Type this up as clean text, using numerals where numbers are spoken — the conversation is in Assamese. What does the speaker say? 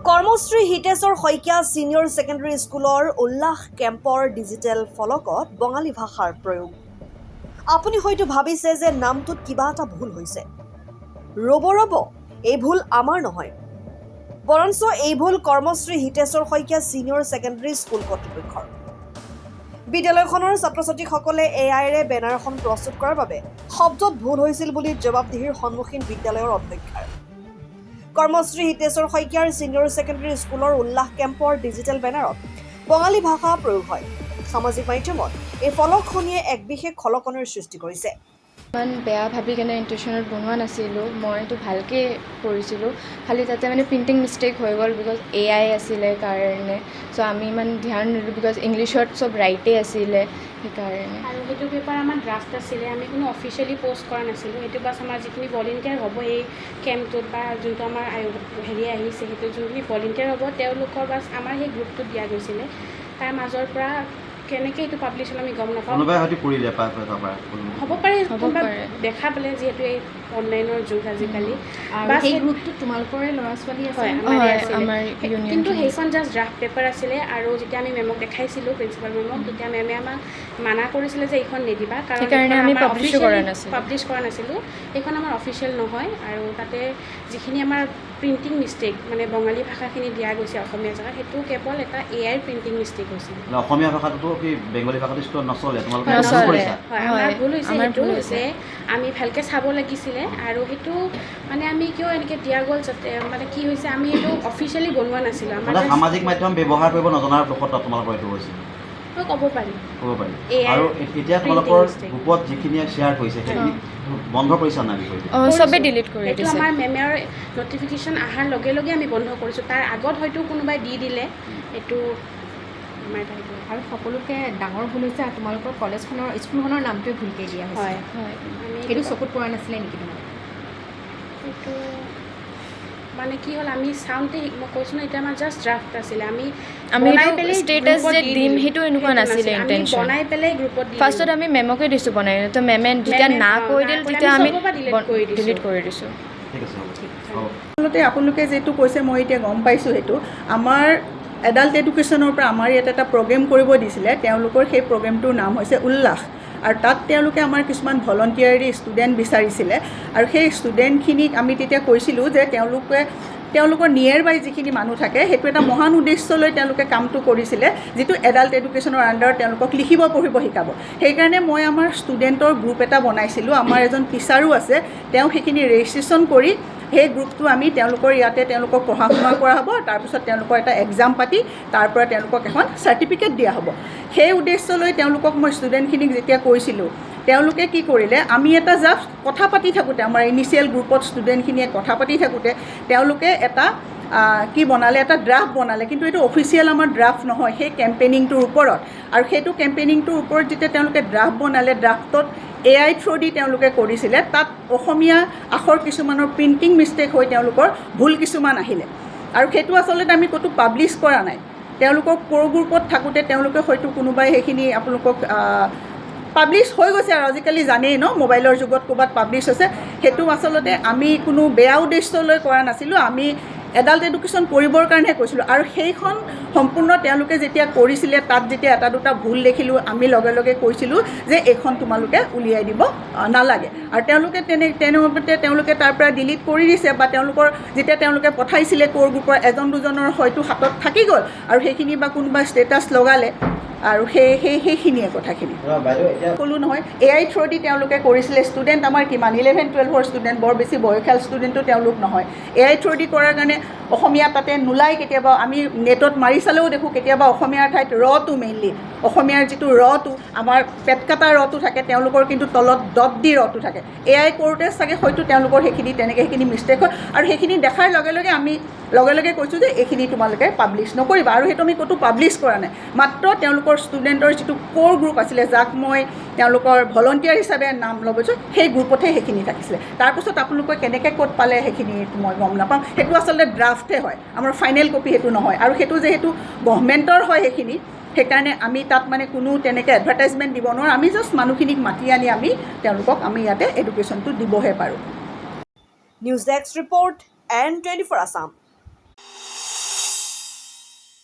কৰ্মশ্ৰী হিতেশ্বৰ শইকীয়া ছিনিয়ৰ ছেকেণ্ডেৰী স্কুলৰ উল্লাস কেম্পৰ ডিজিটেল ফলকত বঙালী ভাষাৰ প্ৰয়োগ। আপুনি হয়তো ভাবিছে যে নামটোত কিবা এটা ভুল হৈছে। ৰ'ব এই ভুল আমাৰ নহয়, বৰঞ্চ এই ভুল Karmashree Hiteswar Saikia senior secondary school কৰ্তৃপক্ষৰ। বিদ্যালয়খনৰ ছাত্ৰ ছাত্ৰীসকলে এআইৰে বেনাৰ এখন প্ৰস্তুত কৰাৰ বাবে শব্দত ভুল হৈছিল বুলি জবাবদিহিৰ সন্মুখীন বিদ্যালয়ৰ অধ্যক্ষাৰ। কৰ্মশ্ৰী হিতেশ্বৰ শইকীয়াৰ ছিনিয়ৰ ছেকেণ্ডেৰী স্কুলৰ উল্লাস কেম্পৰ ডিজিটেল বেনাৰত বঙালী ভাষা প্ৰয়োগ হয়। সামাজিক মাধ্যমত এই ফলকখনিয়ে এক বিশেষ খলকনিৰ সৃষ্টি কৰিছে। ইমান বেয়া ভাবি কেনে ইণ্টেনশ্যনত বনোৱা নাছিলোঁ, মইতো ভালকৈ কৰিছিলোঁ, খালি তাতে মানে প্ৰিণ্টিং মিষ্টেক হৈ গ'ল বিকজ AI আছিলে কাৰণে। চ' আমি ইমান ধ্যান নিদিলোঁ বিকজ ইংলিছত চব ৰাইটেই আছিলে সেইকাৰণে। আৰু সেইটো পেপাৰ আমাৰ ড্ৰাফ্ট আছিলে, আমি কোনো অফিচিয়েলি পষ্ট কৰা নাছিলোঁ। সেইটো বাছ আমাৰ যিখিনি ভলেণ্টিয়াৰ হ'ব এই কেম্পটোত বা যোনটো আমাৰ হেৰি আহিছে সেইটো যোনখিনি ভলেণ্টিয়াৰ হ'ব তেওঁলোকৰ বাছ আমাৰ সেই গ্ৰুপটোত দিয়া গৈছিলে। তাৰ মাজৰ পৰা কেনেকৈ এইটো পাব্লিছ হ'ল আমি গম নাপাওঁ। হ'ব পাৰে কোনোবা দেখা পালে, যিহেতু এই অনলাইনৰ যুগ আজিকালি। বা সেই গ্ৰুপটোত তোমালোকৰে ল'ৰা ছোৱালী আছে? কিন্তু সেইখন জাষ্ট ড্ৰাফ্ট পেপাৰ আছিলে। আৰু যেতিয়া আমি মেমক দেখাইছিলোঁ, প্ৰিন্সিপাল মেমক, তেতিয়া মেমে আমাক মানা কৰিছিলে যে এইখন নিদিবা, কাৰণ আমি পাব্লিছ কৰা নাছিলোঁ। সেইখন আমাৰ অফিচিয়েল নহয়। আৰু তাতে যিখিনি আমাৰ প্ৰিণ্টিং মিষ্টেক মানে বঙালী ভাষাখিনি দিয়া গৈছে অসমীয়া জেগাত, সেইটো কেৱল এটা AI প্ৰিণ্টিং মিষ্টেক হৈছিল। অসমীয়া ভাষাটোতো কি বেংগলী ভাষাটো স্কুলত নচলে? হয়, আমাৰ ভুল হৈছে সেইটো যে আমি ভালকৈ চাব লাগিছিলে। আৰু সেইটো মানে আমি কিয় এনেকৈ দিয়া গ'ল, যাতে মানে কি হৈছে আমি এইটো অফিচিয়েলি বনোৱা নাছিলোঁ। আমাৰ সামাজিক মাধ্যম ব্যৱহাৰ কৰিব নজনাৰ দুখত তোমালোকৰ এইটো হৈছিল, ক'ব পাৰি। আৰু এতিয়া তোমালোকৰ গ্ৰুপত যিখিনি শ্বেয়াৰ কৰিছে সেইখিনি বন্ধ কৰিছা নাই? চবে ডিলিট কৰি দিছে। এইটো আমাৰ মেমৰ নটিফিকেশ্যন অহাৰ লগে লগে আমি বন্ধ কৰিছোঁ। তাৰ আগত হয়তো কোনোবাই দি দিলে এইটো আমাৰ এটা। আৰু সকলোকে ডাঙৰ ভুল হৈছে তোমালোকৰ কলেজখনৰ স্কুলখনৰ নামটোৱে ভুলকৈ দিয়া হৈছে। সেইটো চকুত পৰা নাছিলে নেকি তোমাৰ? সেইটো মানে কি হ'ল, আমি চাওঁতে মই কৈছোঁ ন, এতিয়া আমাৰ জাষ্ট ড্ৰাফ্ট আছিলে। আমি ষ্টেটাছ যে দিম সেইটো এনেকুৱা নাছিলে ইণ্টেনশ্যন। বনাই পেলাই গ্ৰুপত ফাৰ্ষ্টত আমি মেমকে দিছোঁ বনাই, তো মেমে যেতিয়া না কৈ দিল তেতিয়া আমি ডিলিট কৰি দিছোঁ। আচলতে আপোনালোকে যিটো কৈছে মই এতিয়া গম পাইছোঁ। সেইটো আমাৰ এডাল্ট এডুকেশ্যনৰ পৰা আমাৰ ইয়াত এটা প্ৰগ্ৰেম কৰিব দিছিলে। তেওঁলোকৰ সেই প্ৰগ্ৰেমটোৰ নাম হৈছে উল্লাস। আৰু তাত তেওঁলোকে আমাৰ কিছুমান ভলণ্টিয়াৰী ষ্টুডেণ্ট বিচাৰিছিলে। আৰু সেই ষ্টুডেণ্টখিনিক আমি তেতিয়া কৈছিলোঁ যে তেওঁলোকৰ নিয়েৰ বাই যিখিনি মানুহ থাকে, সেইটো এটা মহান উদ্দেশ্য লৈ তেওঁলোকে কামটো কৰিছিলে, যিটো এডাল্ট এডুকেশ্যনৰ আণ্ডাৰত তেওঁলোকক লিখিব পঢ়িব শিকাব। সেইকাৰণে মই আমাৰ ষ্টুডেণ্টৰ গ্ৰুপ এটা বনাইছিলোঁ। আমাৰ এজন টিচাৰো আছে, তেওঁ সেইখিনি ৰেজিষ্ট্ৰেশ্যন কৰি সেই গ্ৰুপটো আমি তেওঁলোকৰ ইয়াতে তেওঁলোকক পঢ়া শুনা কৰা হ'ব। তাৰপিছত তেওঁলোকৰ এটা এক্সাম পাতি তাৰ পৰা তেওঁলোকক এখন চাৰ্টিফিকেট দিয়া হ'ব। সেই উদ্দেশ্য লৈ তেওঁলোকক মই ষ্টুডেণ্টখিনিক যেতিয়া কৈছিলোঁ, তেওঁলোকে কি কৰিলে, আমি এটা জাষ্ট কথা পাতি থাকোঁতে, আমাৰ ইনিচিয়েল গ্ৰুপত ষ্টুডেণ্টখিনিয়ে কথা পাতি থাকোঁতে তেওঁলোকে এটা কি বনালে, এটা ড্ৰাফ্ট বনালে। কিন্তু এইটো অফিচিয়েল আমাৰ ড্ৰাফ্ট নহয়, সেই কেম্পেইনিংটোৰ ওপৰত। আৰু সেইটো কেম্পেইনিংটোৰ ওপৰত যেতিয়া তেওঁলোকে ড্ৰাফ্ট বনালে, ড্ৰাফ্টত AI থ্ৰু দি তেওঁলোকে কৰিছিলে। তাত অসমীয়া আখৰ কিছুমানৰ প্ৰিণ্টিং মিষ্টেক হৈ তেওঁলোকৰ ভুল কিছুমান আহিলে। আৰু সেইটো আচলতে আমি ক'তো পাব্লিছ কৰা নাই। তেওঁলোকৰ ক'ৰ গ্ৰুপত থাকোঁতে তেওঁলোকে হয়তো কোনোবাই সেইখিনি আপোনালোকক পাব্লিছ হৈ গৈছে। আৰু আজিকালি জানেই ন, মোবাইলৰ যুগত ক'ৰবাত পাব্লিছ হৈছে। সেইটো আচলতে আমি কোনো বেয়া উদ্দেশ্য লৈ কৰা নাছিলোঁ, আমি এডাল্ট এডুকেশ্যন কৰিবৰ কাৰণেহে কৈছিলোঁ। আৰু সেইখন সম্পূৰ্ণ তেওঁলোকে যেতিয়া কৰিছিলে, তাত যেতিয়া এটা দুটা ভুল দেখিলোঁ, আমি লগে লগে কৈছিলোঁ যে এইখন তোমালোকে উলিয়াই দিব নালাগে। আৰু তেনেমতে তেওঁলোকে তাৰ পৰা ডিলিট কৰি দিছে। বা যেতিয়া তেওঁলোকে পঠাইছিলে ক'ৰ গ্ৰুপৰ এজন দুজনৰ হয়তো হাতত থাকি গ'ল, আৰু সেইখিনি বা কোনোবা ষ্টেটাছ লগালে। আৰু সেইখিনিয়ে কথাখিনি ক'লোঁ নহয়, AI থ্ৰু দি তেওঁলোকে কৰিছিলে। ষ্টুডেণ্ট আমাৰ কিমান 11-12 ষ্টুডেণ্ট, বৰ বেছি বয়সীয়াল ষ্টুডেণ্টো তেওঁলোক নহয়। AI থ্ৰু দি কৰাৰ কাৰণে অসমীয়া তাতে নোলায়। কেতিয়াবা আমি নেটত মাৰি চালেও দেখোঁ, কেতিয়াবা অসমীয়াৰ ঠাইত ৰটো মেইনলি, অসমীয়াৰ যিটো ৰটো আমাৰ পেট কাটা ৰটো থাকে, তেওঁলোকৰ কিন্তু তলত ডট দি ৰটো থাকে। AI কৰোঁতে চাগে হয়তো তেওঁলোকৰ সেইখিনি মিষ্টেক হয়। আৰু সেইখিনি দেখাৰ লগে লগে আমি লগে লগে কৈছোঁ যে এইখিনি তোমালোকে পাব্লিছ নকৰিবা। আৰু সেইটো আমি ক'তো পাব্লিছ কৰা নাই, মাত্ৰ তেওঁলোকৰ ষ্টুডেণ্টৰ যিটো ক'ৰ গ্ৰুপ আছিলে, যাক মই তেওঁলোকৰ ভলণ্টিয়াৰ হিচাপে নাম ল'বছোঁ, সেই গ্ৰুপতহে সেইখিনি থাকিছিলে। তাৰপিছত আপোনালোকে কেনেকৈ ক'ত পালে সেইখিনি মই গম নাপাওঁ। সেইটো আচলতে ড্ৰাফ্টে হয়, আমাৰ ফাইনেল কপি সেইটো নহয়। আৰু সেইটো যিহেতু গভৰ্ণমেণ্টৰ হয় সেইখিনি, সেইকাৰণে আমি তাত মানে কোনো তেনেকৈ এডভাৰটাইজমেণ্ট দিব নোৱাৰোঁ। আমি জাষ্ট মানুহখিনিক মাতি আনি তেওঁলোকক আমি ইয়াতে এডুকেশ্যনটো দিবহে পাৰোঁ। News desk report N24 Assam.